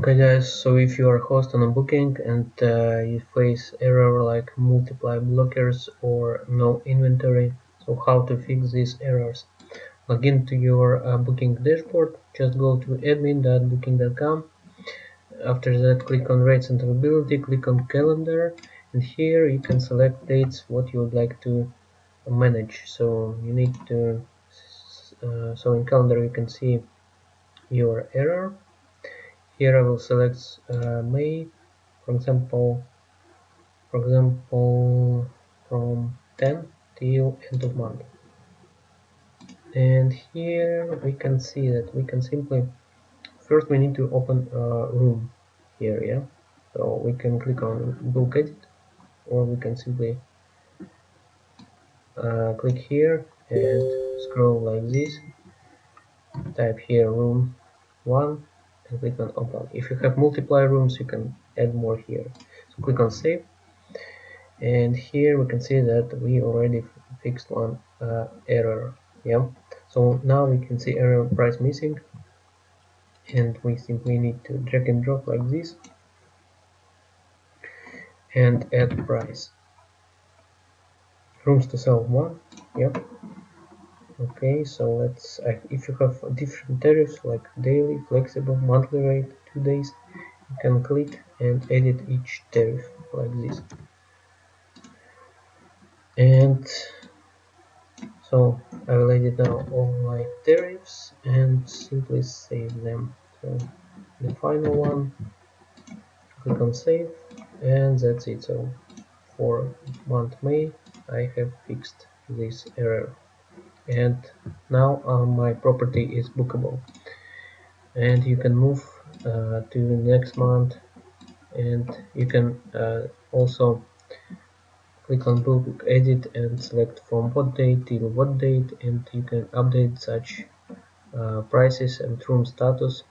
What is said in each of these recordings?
Okay guys, so if you are a host on a booking and you face error like multiply blockers or no inventory, so how to fix these errors? Log into your booking dashboard, just go to admin.booking.com. After that, click on rates and availability, click on calendar, and here you can select dates what you would like to manage. So you need to so in calendar you can see your error. Here I will select May, for example from 10 till end of month. And here we can see that we can simply first we need to open a room here, yeah. So we can click on book edit, or we can simply click here and scroll like this, type here room 1 and click on open. If you have multiply rooms you can add more here, so click on save, and here we can see that we already fixed one error, yeah. So now we can see error price missing, and we simply need to drag and drop like this and add price. Rooms to sell 1, yep. Okay, so let's if you have different tariffs like daily, flexible, monthly rate, 2 days, you can click and edit each tariff like this. And so I will edit now all my tariffs and simply save them. So the final one, click on save, and that's it. So for month May I have fixed this error, and now my property is bookable, and you can move to the next month, and you can also click on book edit and select from what date till what date, and you can update such prices and room status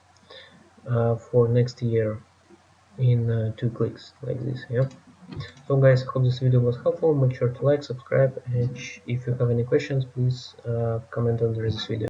for next year in 2 clicks like this, yeah. So guys, I hope this video was helpful. Make sure to like, subscribe, and if you have any questions please comment under this video.